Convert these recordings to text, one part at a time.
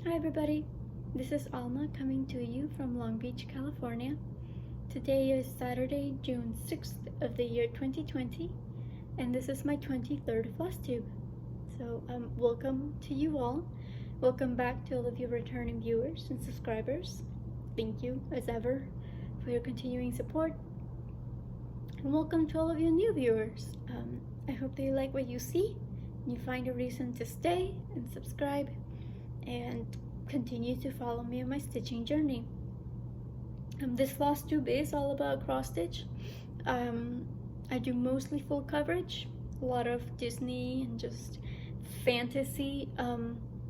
Hi everybody, this is Alma coming to you from Long Beach, California. Today is Saturday, June 6th of the year 2020, and this is my 23rd FlossTube. So welcome to you all. Welcome back to all of you returning viewers and subscribers. Thank you, as ever, for your continuing support. And welcome to all of you new viewers. I hope that you like what you see, and you find a reason to stay and subscribe and continue to follow me on my stitching journey. This FlossTube is all about cross stitch. I do mostly full coverage, a lot of Disney and just fantasy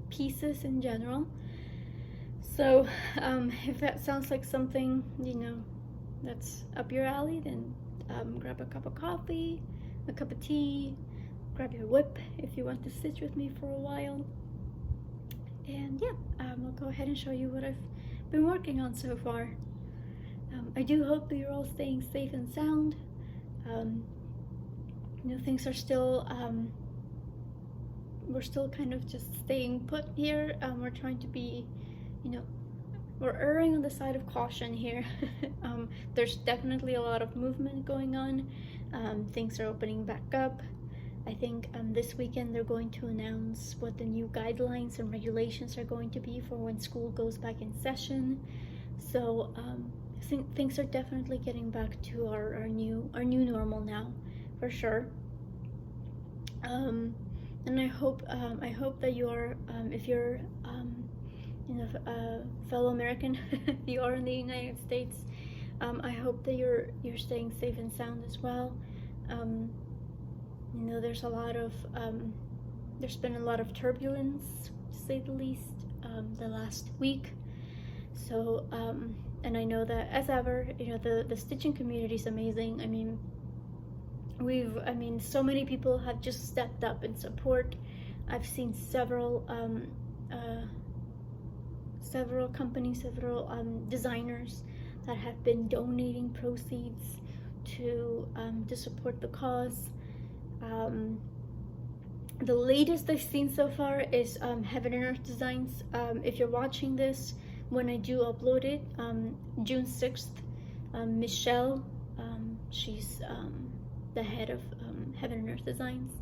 pieces in general. So if that sounds like something that's up your alley, then grab a cup of coffee, a cup of tea, grab your whip if you want to stitch with me for a while. And yeah, I'll go ahead and show you what I've been working on so far. I do hope that you're all staying safe and sound. Things are still, we're still kind of just staying put here. We're trying to be, we're erring on the side of caution here. There's definitely a lot of movement going on. Things are opening back up. I think this weekend they're going to announce what the new guidelines and regulations are going to be for when school goes back in session. So I think things are definitely getting back to our new normal now, for sure. And I hope that you are, if you're a fellow American, if you are in the United States, I hope that you're staying safe and sound as well. There's a lot of there's been a lot of turbulence, to say the least, the last week. So and I know that, as ever, the stitching community is amazing. I mean, so many people have just stepped up in support. I've seen several companies, several designers that have been donating proceeds to support the cause. The latest I've seen so far is Heaven and Earth Designs. If you're watching this when I do upload it, June 6th, Michelle, she's the head of Heaven and Earth Designs.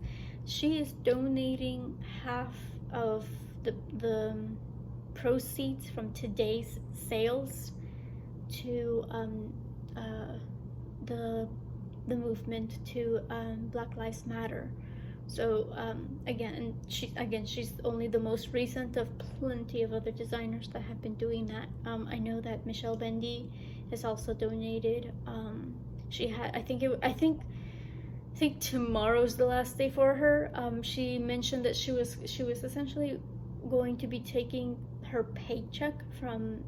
She is donating half of the proceeds from today's sales to the movement, to Black Lives Matter. So again, she's only the most recent of plenty of other designers that have been doing that. I know that Michelle Bendy has also donated. She had, I think tomorrow's the last day for her. She mentioned that she was essentially going to be taking her paycheck from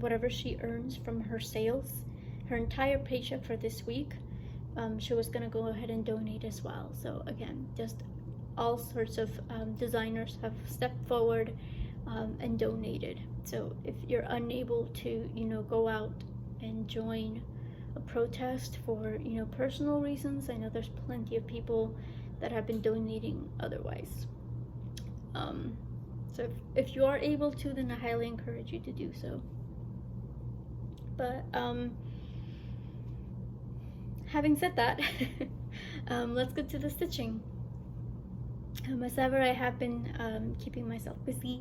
whatever she earns from her sales, her entire paycheck for this week. She was gonna go ahead and donate as well. So again, just all sorts of designers have stepped forward and donated. So if you're unable to go out and join a protest for personal reasons, I know there's plenty of people that have been donating otherwise. So if you are able to, then I highly encourage you to do so. But having said that, let's get to the stitching. As ever, I have been keeping myself busy,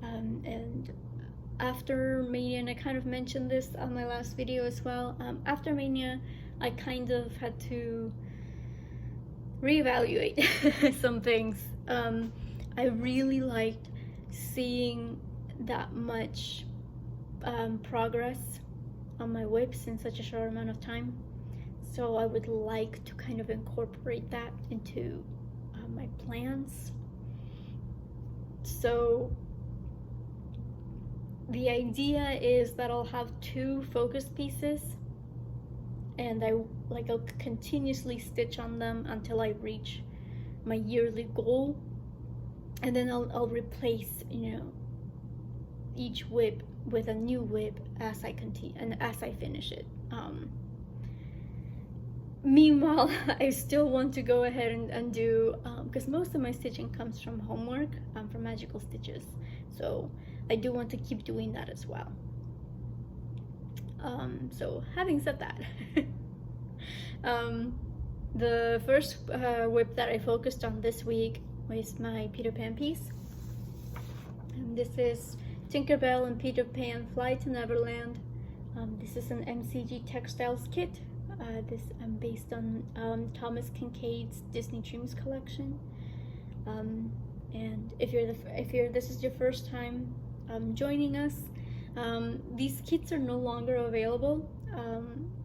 and after Mania, and I kind of mentioned this on my last video as well, after Mania, I kind of had to reevaluate some things. I really liked seeing that much progress on my whips in such a short amount of time. So I would like to kind of incorporate that into my plans. So the idea is that I'll have 2 focus pieces, and I'll continuously stitch on them until I reach my yearly goal, and then I'll replace each whip with a new whip as I continue and as I finish it. Meanwhile, I still want to go ahead and do, because most of my stitching comes from homework, from Magical Stitches. So I do want to keep doing that as well. So having said that, the first whip that I focused on this week was my Peter Pan piece. And this is Tinkerbell and Peter Pan Fly to Neverland. This is an MCG Textiles kit. This based on Thomas Kincaid's Disney Dreams collection. And if this is your first time joining us, these kits are no longer available.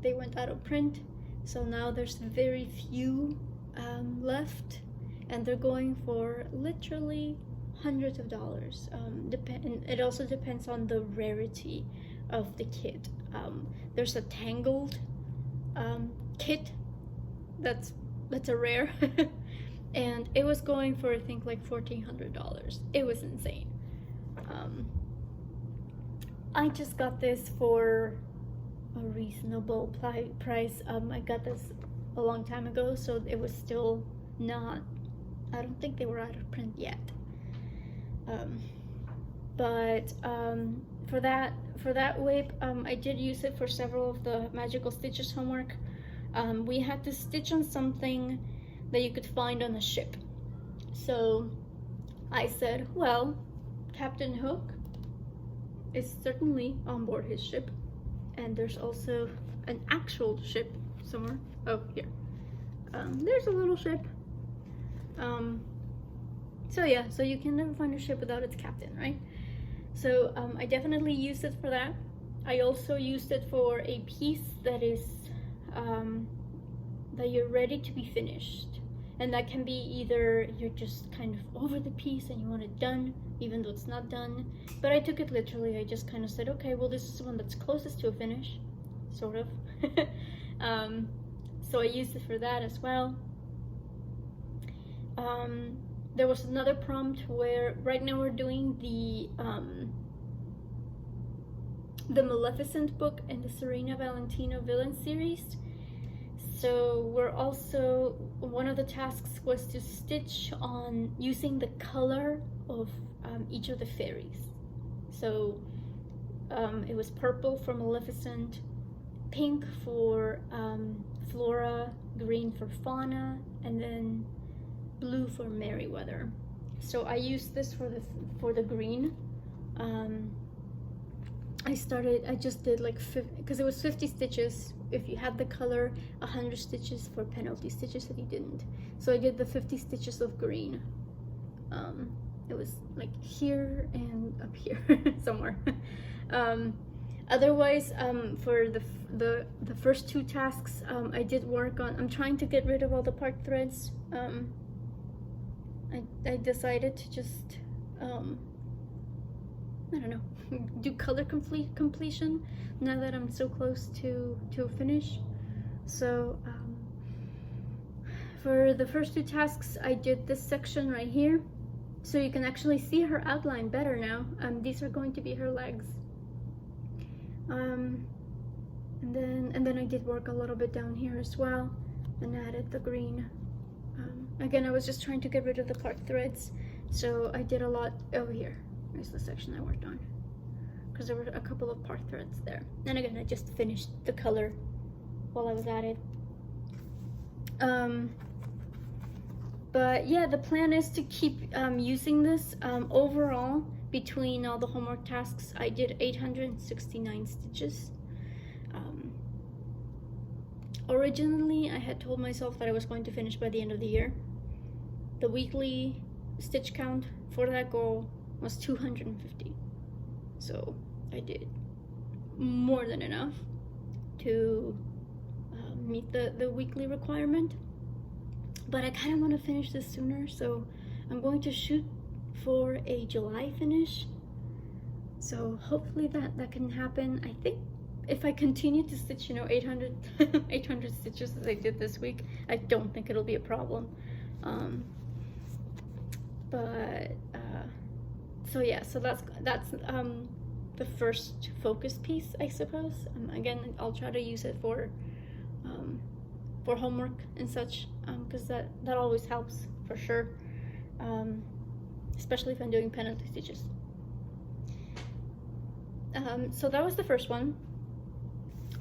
They went out of print, so now there's very few left, and they're going for literally hundreds of dollars. It also depends on the rarity of the kit. There's a Tangled kit that's a rare, and it was going for I think like $1,400. It was insane. I just got this for a reasonable price. I got this a long time ago, so it was still not, I don't think they were out of print yet. But for that whip, I did use it for several of the Magical Stitches homework. We had to stitch on something that you could find on a ship. So I said, well, Captain Hook is certainly on board his ship, and there's also an actual ship somewhere. Oh, here. There's a little ship. So yeah, so you can never find a ship without its captain, right? So I definitely used it for that. I also used it for a piece that is that you're ready to be finished, and that can be either you're just kind of over the piece and you want it done even though it's not done, but I took it literally. I just kind of said, okay, well, this is the one that's closest to a finish, sort of. So I used it for that as well. There was another prompt where right now we're doing the Maleficent book and the Serena Valentino villain series. So we're also, one of the tasks was to stitch on using the color of each of the fairies. So it was purple for Maleficent, pink for Flora, green for Fauna, and then blue for Merryweather. So I used this for the green. I just did like because it was 50 stitches if you had the color, 100 stitches for penalty stitches if you didn't. So I did the 50 stitches of green. It was like here and up here somewhere. Otherwise, for the first two tasks, I did work on. I'm trying to get rid of all the part threads. I decided to just I don't know, do color completion now that I'm so close to a finish. So for the first two tasks, I did this section right here, so you can actually see her outline better now. These are going to be her legs. And then I did work a little bit down here as well and added the green. Again, I was just trying to get rid of the part threads, so I did a lot over here. Here's the section I worked on, because there were a couple of part threads there. And again, I just finished the color while I was at it. But yeah, the plan is to keep using this. Overall, between all the homework tasks, I did 869 stitches. Originally, I had told myself that I was going to finish by the end of the year. The weekly stitch count for that goal was 250. So I did more than enough to meet the weekly requirement. But I kind of want to finish this sooner, so I'm going to shoot for a July finish. So hopefully that can happen. I think if I continue to stitch, 800 stitches as I did this week, I don't think it'll be a problem. So yeah, so that's the first focus piece, I suppose. Again, I'll try to use it for for homework and such, because that always helps for sure, especially if I'm doing penalty stitches. So that was the first one.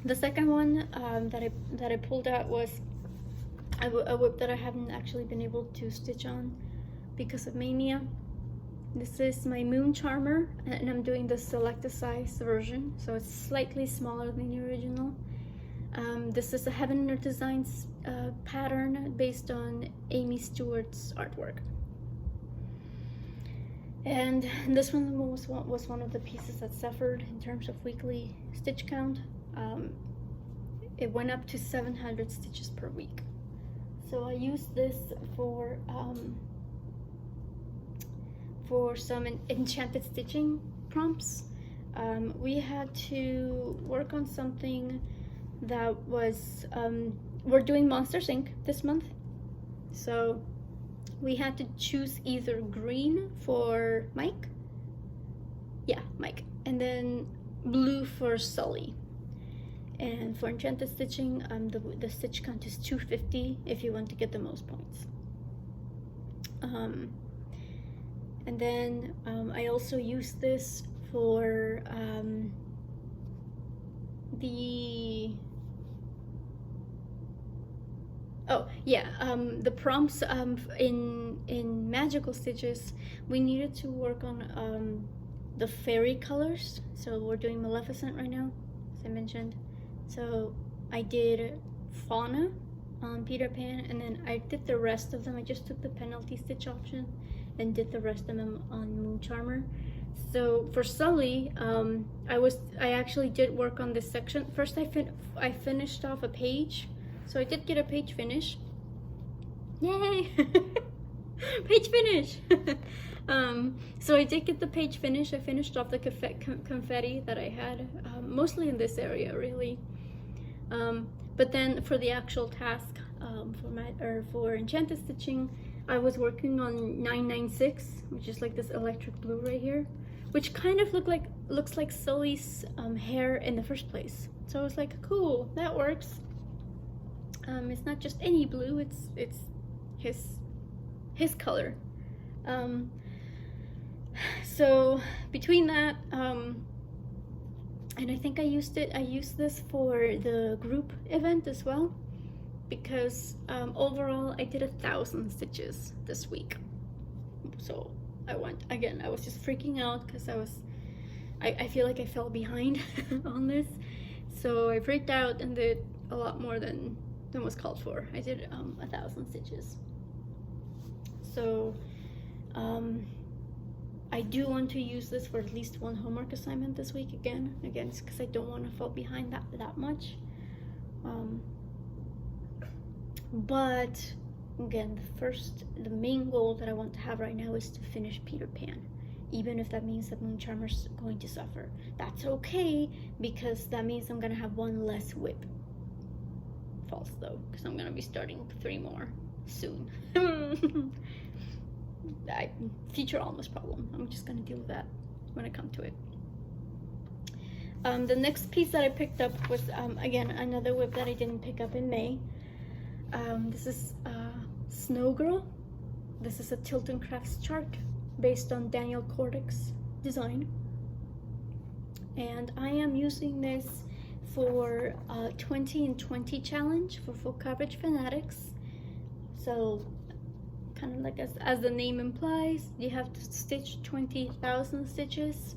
The second one that I pulled out was a whip that I haven't actually been able to stitch on because of mania. This is my Moon Charmer, and I'm doing the selected size version, so it's slightly smaller than the original. This is a Heaven and Earth Designs pattern based on Amy Stewart's artwork. And this one was one of the pieces that suffered in terms of weekly stitch count. It went up to 700 stitches per week. So I used this for some enchanted stitching prompts. We had to work on something that was, we're doing Monsters Inc. this month. So we had to choose either green for Mike, and then blue for Sully. And for enchanted stitching, the stitch count is 250 if you want to get the most points. And then I also use this for the prompts in magical stitches. We needed to work on the fairy colors, so we're doing Maleficent right now, as I mentioned. So I did Fauna on Peter Pan, and then I did the rest of them. I just took the penalty stitch option and did the rest of them on Moon Charmer. So for Sully, I actually did work on this section. First I finished off a page, so I did get a page finish. Yay! Page finish! So I did get the page finish. I finished off the confetti that I had, mostly in this area, really. But then for the actual task, for enchanted stitching, I was working on 996, which is like this electric blue right here, which kind of looks like Sully's hair in the first place. So I was like, cool, that works. It's not just any blue; it's his color. So between that, and I think I used this for the group event as well, because overall I did 1,000 stitches this week. So I was just freaking out because I feel like I fell behind on this. So I freaked out and did a lot more than was called for. I did 1,000 stitches. So I do want to use this for at least one homework assignment this week again because I don't want to fall behind that much. But again, the main goal that I want to have right now is to finish Peter Pan, even if that means that Moon Charmer's going to suffer. That's okay, because that means I'm gonna have one less whip. False though, because I'm gonna be starting 3 more soon. Future Alma's problem. I'm just gonna deal with that when I come to it. The next piece that I picked up was again another whip that I didn't pick up in May. This is Snow Girl. This is a Tilton Crafts chart based on Daniel Kordick's design, and I am using this for 20 and 20 challenge for full coverage fanatics. So kind of like as the name implies, you have to stitch 20,000 stitches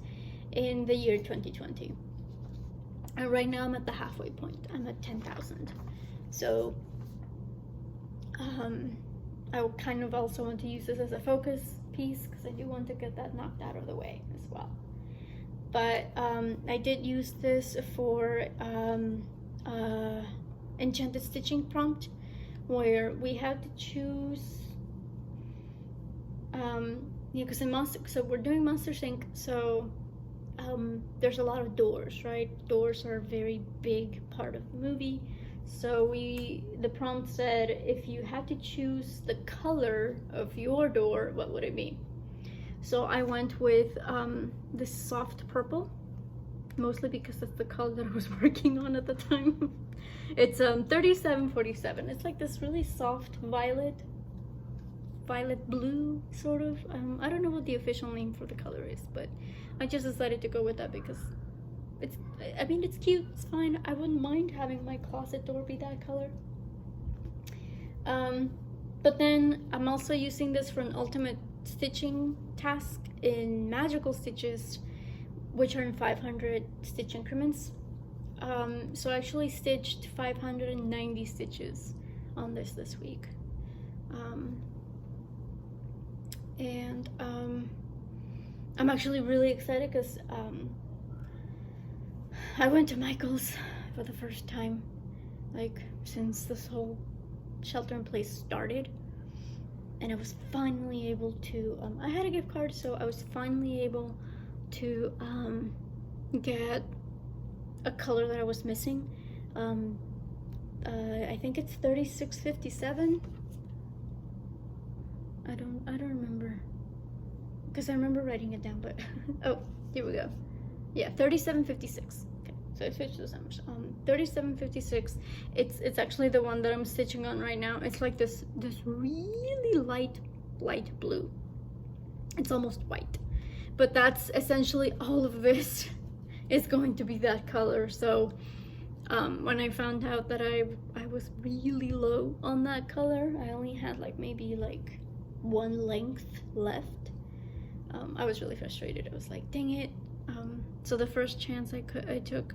in the year 2020. And right now I'm at the halfway point. I'm at 10,000. So I will kind of also want to use this as a focus piece because I do want to get that knocked out of the way as well. But I did use this for enchanted stitching prompt, where we had to choose because so we're doing Monsters Inc. So there's a lot of doors, right? Doors are a very big part of the movie. So the prompt said, if you had to choose the color of your door, what would it be? So I went with this soft purple, mostly because that's the color that I was working on at the time. It's 3747. It's like this really soft violet blue sort of. I don't know what the official name for the color is, but I just decided to go with that because I mean it's cute, it's fine. I wouldn't mind having my closet door be that color. But then I'm also using this for an ultimate stitching task in magical stitches, which are in 500 stitch increments. So I actually stitched 590 stitches on this week. I'm actually really excited because I went to Michael's for the first time, like, since this whole shelter in place started, and I was finally able to, I had a gift card, so I was finally able to get a color that I was missing. I think it's 3657. I don't remember, because I remember writing it down, but oh, here we go. Yeah, 3756. Okay, so I switched those numbers. 3756. It's actually the one that I'm stitching on right now. It's like this really light blue. It's almost white, but that's essentially all of this is going to be that color. So when I found out that I was really low on that color, I only had like maybe like one length left. I was really frustrated. I was like, dang it. So the first chance I took,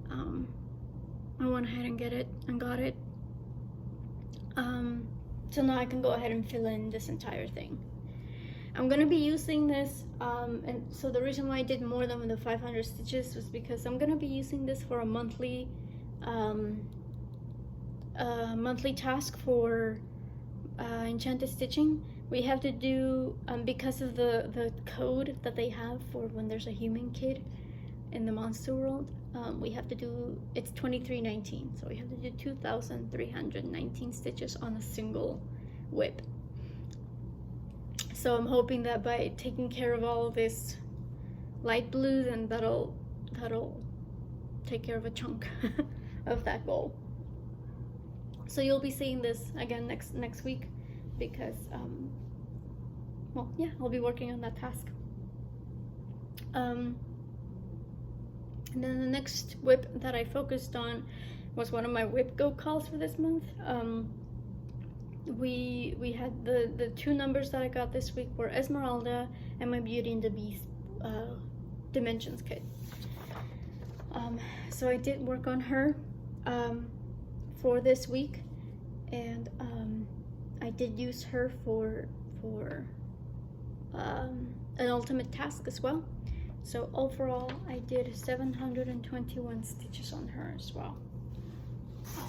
I went ahead and got it. So now I can go ahead and fill in this entire thing. I'm gonna be using this, and so the reason why I did more than the 500 stitches was because I'm gonna be using this for a monthly task for enchanted stitching. We have to do, because of the code that they have for when there's a human kid in the monster world, we have to do, it's 2319, so we have to do 2,319 stitches on a single whip. So I'm hoping that by taking care of all of this light blue, then that'll take care of a chunk of that goal. So you'll be seeing this again next week, because well, yeah, I'll be working on that task. And then the next whip that I focused on was one of my whip go calls for this month. We had the two numbers that I got this week were Esmeralda and my Beauty and the Beast Dimensions kit. So I did work on her for this week, and I did use her for an ultimate task as well. So overall I did 721 stitches on her as well. So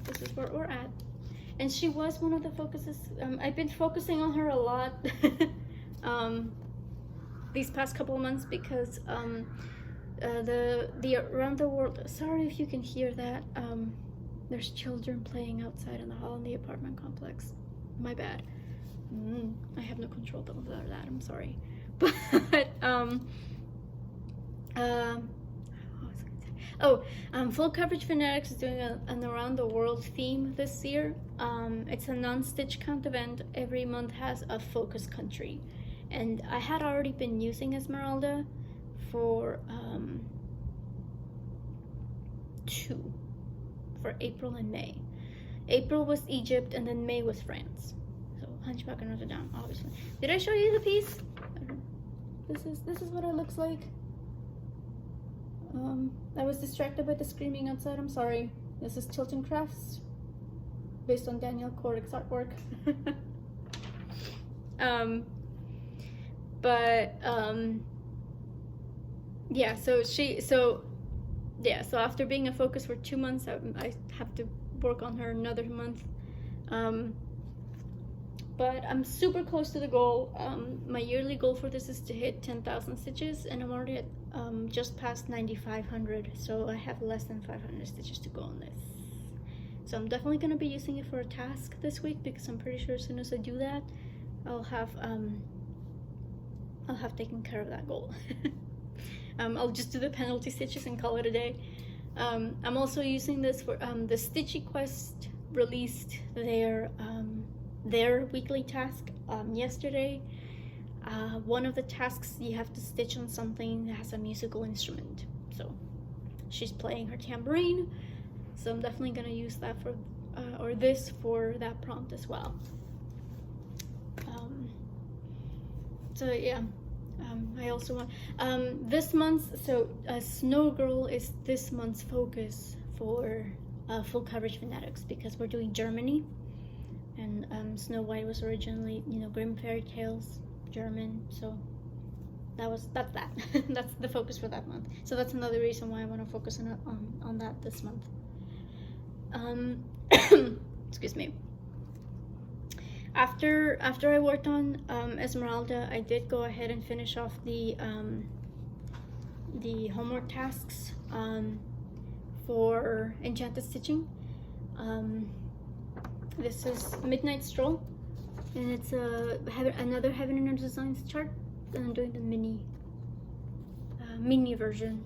this is where we're at, and she was one of the focuses. I've been focusing on her a lot these past couple of months, because the around the world, sorry if you can hear that, there's children playing outside in the hall in the apartment complex. My bad. I have no control over that, I'm sorry. But Full Coverage Fanatics is doing an around the world theme this year. It's a non-stitch count event. Every month has a focus country, and I had already been using Esmeralda for April and May. April was Egypt, and then May was France. So Hunchback of Notre Dame, obviously. Did I show you the piece? This is what it looks like. I was distracted by the screaming outside, I'm sorry. This is Tilton Crafts, based on Daniel Kordick's artwork. Yeah, so after being a focus for 2 months, I have to work on her another month. But I'm super close to the goal. My yearly goal for this is to hit 10,000 stitches, and I'm already at just past 9,500, so I have less than 500 stitches to go on this. So I'm definitely going to be using it for a task this week, because I'm pretty sure as soon as I do that, I'll have taken care of that goal. I'll just do the penalty stitches and call it a day. I'm also using this for the Stitchy Quest released their weekly task yesterday. One of the tasks, you have to stitch on something that has a musical instrument. So she's playing her tambourine, so I'm definitely gonna use that for or this for that prompt as well. So yeah, I also want this month. So Snow Girl is this month's focus for full coverage phonetics, because we're doing Germany, and Snow White was originally, you know, Grimm Fairy Tales, German. So that's that. That's the focus for that month. So that's another reason why I want to focus on that this month. Excuse me. After I worked on Esmeralda, I did go ahead and finish off the homework tasks for Enchanted Stitching. This is Midnight Stroll, and it's another Heaven and Earth Designs chart, and I'm doing the mini version.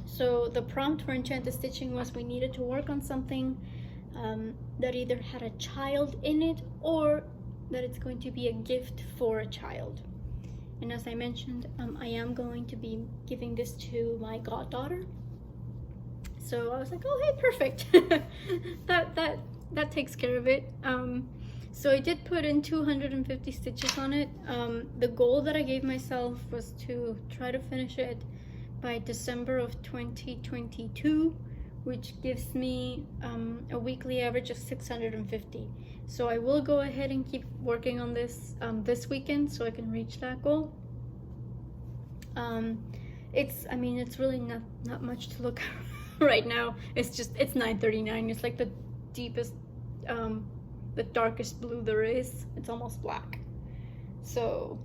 So the prompt for Enchanted Stitching was we needed to work on something that either had a child in it or that it's going to be a gift for a child. And as I mentioned, I am going to be giving this to my goddaughter. So I was like, oh hey, perfect. that takes care of it. So I did put in 250 stitches on it. The goal that I gave myself was to try to finish it by December of 2022, which gives me a weekly average of 650. So I will go ahead and keep working on this this weekend so I can reach that goal. It's really not much to look at right now. It's 9:39. It's like the deepest, the darkest blue there is. It's almost black. So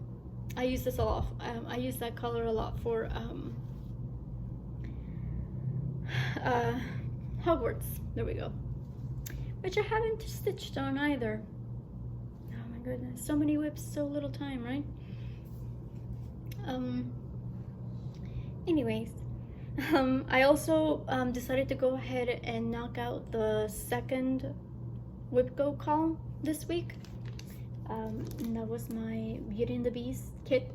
I use this a lot. I use that color a lot for Hogwarts. There we go. Which I haven't stitched on either. Oh my goodness, so many whips, so little time, right? Anyways, I also decided to go ahead and knock out the second whip go call this week. And that was my Beauty and the Beast kit.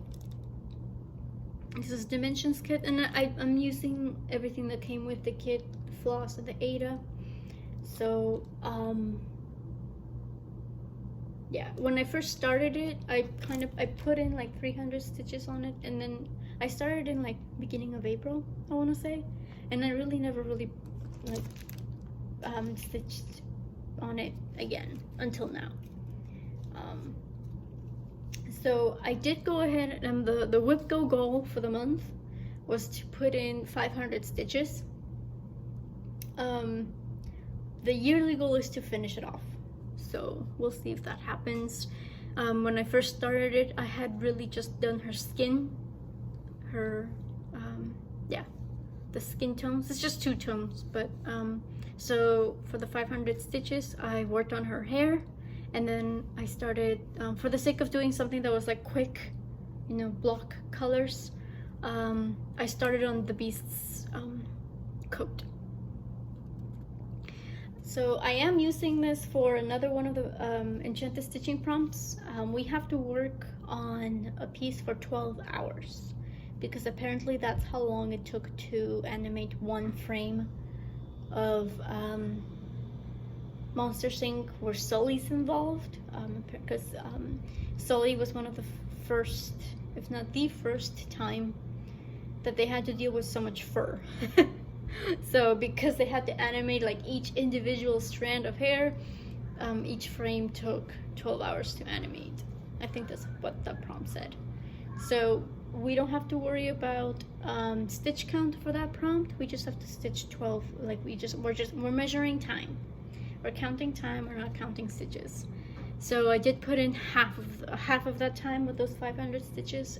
This is Dimensions kit, and I'm using everything that came with the kit, floss and the Ada. So yeah, when I first started it, I put in like 300 stitches on it, and then I started in like beginning of April, I want to say, and I really never like stitched on it again until now. So I did go ahead, and the whip go goal for the month was to put in 500 stitches. The yearly goal is to finish it off, so we'll see if that happens. When I first started it, I had really just done her skin, the skin tones. It's just 2 tones, but so for the 500 stitches, I worked on her hair, and then I started, for the sake of doing something that was like quick, you know, block colors, I started on the Beast's coat. So I am using this for another one of the Enchanted Stitching prompts. We have to work on a piece for 12 hours because apparently that's how long it took to animate one frame of Monsters Inc. where Sully's involved, because Sully was one of the first, if not the first time that they had to deal with so much fur. So because they had to animate like each individual strand of hair, each frame took 12 hours to animate. I think that's what the prompt said. So we don't have to worry about stitch count for that prompt. We just have to stitch 12. Like we're measuring time. We're counting time. We're not counting stitches. So I did put in half of that time with those 500 stitches.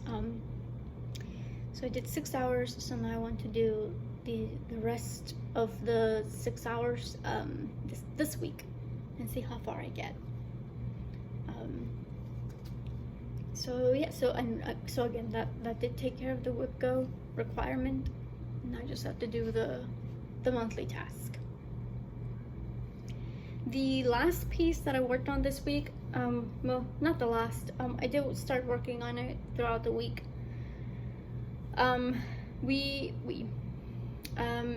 So I did 6 hours. So now I want to do the rest of the 6 hours this week and see how far I get. So yeah, so again, that did take care of the whip go requirement, and I just have to do the monthly task. The last piece that I worked on this week, well, not the last, I did start working on it throughout the week.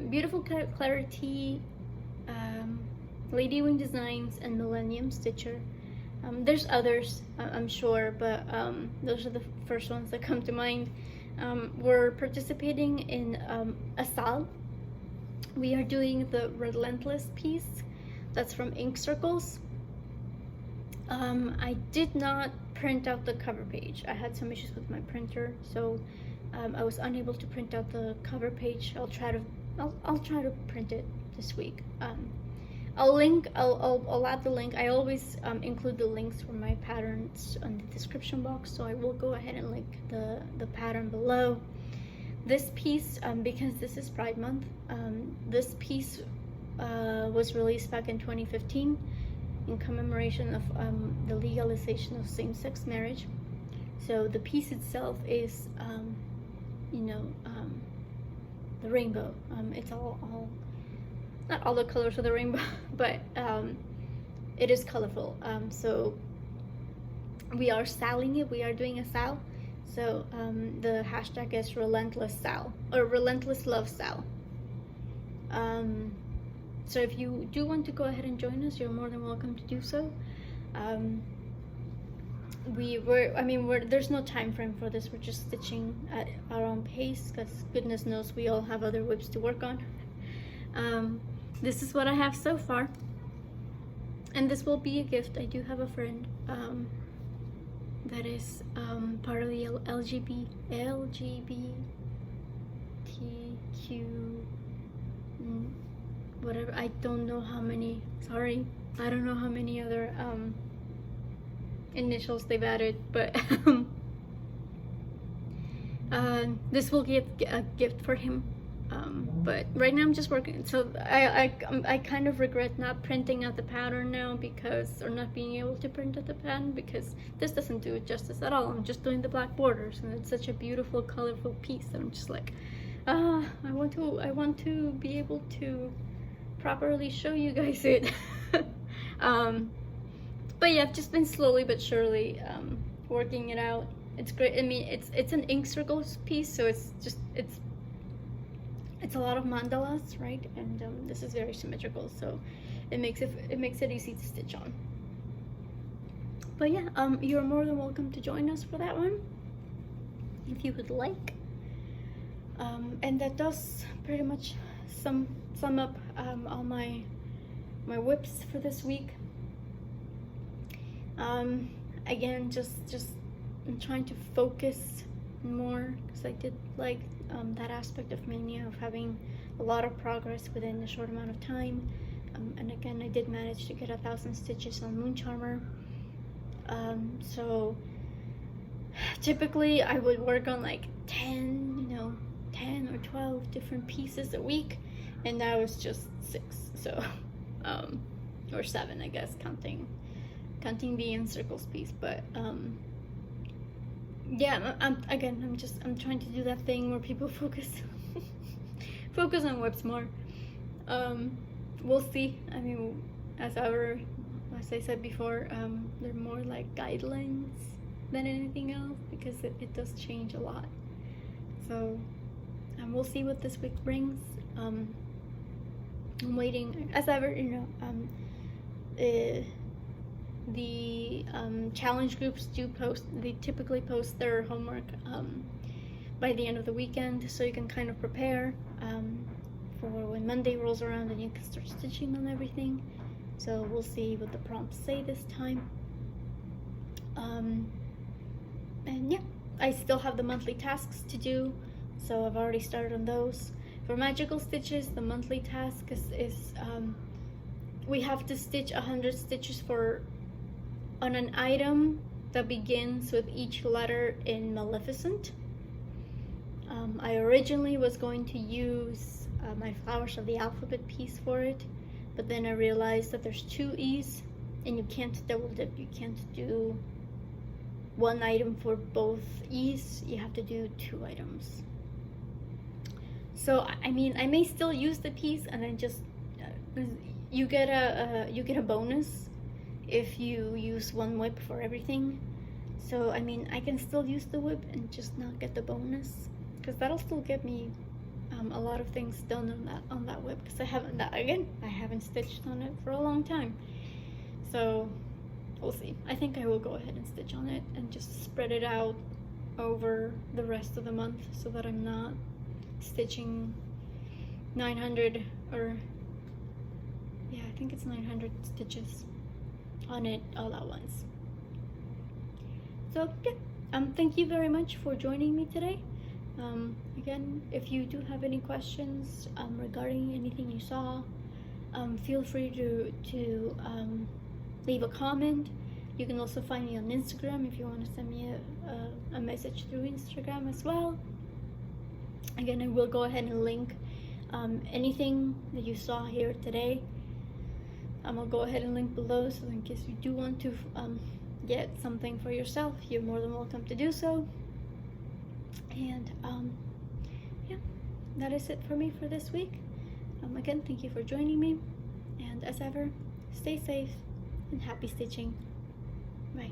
Beautiful Clarity, Lady Wing Designs, and Millennium Stitcher. There's others, I'm sure, but those are the first ones that come to mind. We're participating in a SAL. We are doing the Relentless piece. That's from Ink Circles. I did not print out the cover page. I had some issues with my printer, so I was unable to print out the cover page. I'll try to print it this week. I'll add the link. I always include the links for my patterns on the description box, so I will go ahead and link the pattern below. This piece, because this is Pride Month, this piece was released back in 2015 in commemoration of the legalization of same-sex marriage. So the piece itself is, the rainbow. It's all not all the colors of the rainbow, but it is colorful. So we are selling it. We are doing a sale. So the hashtag is Relentless Sal, or Relentless Love Sal. So if you do want to go ahead and join us, you're more than welcome to do so. There's no time frame for this. We're just stitching at our own pace, because goodness knows we all have other whips to work on. This is what I have so far, and this will be a gift. I do have a friend that is part of the LGBTQ whatever. I don't know how many, sorry, I don't know how many other initials they've added, but this will be a gift for him. But right now I'm just working, so I kind of regret not printing out the pattern now, or not being able to print out the pattern, because this doesn't do it justice at all. I'm just doing the black borders, and it's such a beautiful, colorful piece that I'm just like, I want to be able to properly show you guys it. But yeah, I've just been slowly but surely working it out. It's great. I mean, it's an Ink Circles piece, so it's a lot of mandalas, right? And this is very symmetrical, so it makes it easy to stitch on. But yeah, you're more than welcome to join us for that one if you would like. And that does pretty much sum up all my whips for this week. Again, just I'm trying to focus more, because I did like that aspect of Mania, of having a lot of progress within a short amount of time. And again, I did manage to get 1,000 stitches on Moon Charmer. So typically I would work on like 10 or 12 different pieces a week, and now it's just 6, so or 7, I guess, counting the Ink Circles piece. But yeah, I'm trying to do that thing where people focus on whips more. We'll see. I mean, as I said before, they're more like guidelines than anything else, because it does change a lot. So we'll see what this week brings. I'm waiting, as ever, the challenge groups do they typically post their homework by the end of the weekend, so you can kind of prepare for when Monday rolls around and you can start stitching on everything. So we'll see what the prompts say this time. And yeah, I still have the monthly tasks to do, so I've already started on those. For magical stitches, the monthly task is we have to stitch 100 stitches on an item that begins with each letter in Maleficent. I originally was going to use my Flowers of the Alphabet piece for it, but then I realized that there's 2 E's and you can't double dip. You can't do one item for both ease, you have to do 2 items. So I mean, I may still use the piece, and then just you get a bonus if you use 1 whip for everything. So I mean, I can still use the whip and just not get the bonus, because that'll still get me a lot of things done on that whip, because I haven't stitched on it for a long time. So we'll see. I think I will go ahead and stitch on it and just spread it out over the rest of the month, so that I'm not stitching 900, or yeah, I think it's 900 stitches on it all at once. So yeah, thank you very much for joining me today. Again, if you do have any questions regarding anything you saw, feel free to leave a comment. You can also find me on Instagram if you want to send me a message through Instagram as well. Again, I will go ahead and link anything that you saw here today. I'll go ahead and link below, so in case you do want to get something for yourself, you're more than welcome to do so. And yeah, that is it for me for this week. Again, thank you for joining me, and as ever, stay safe and happy stitching. Bye.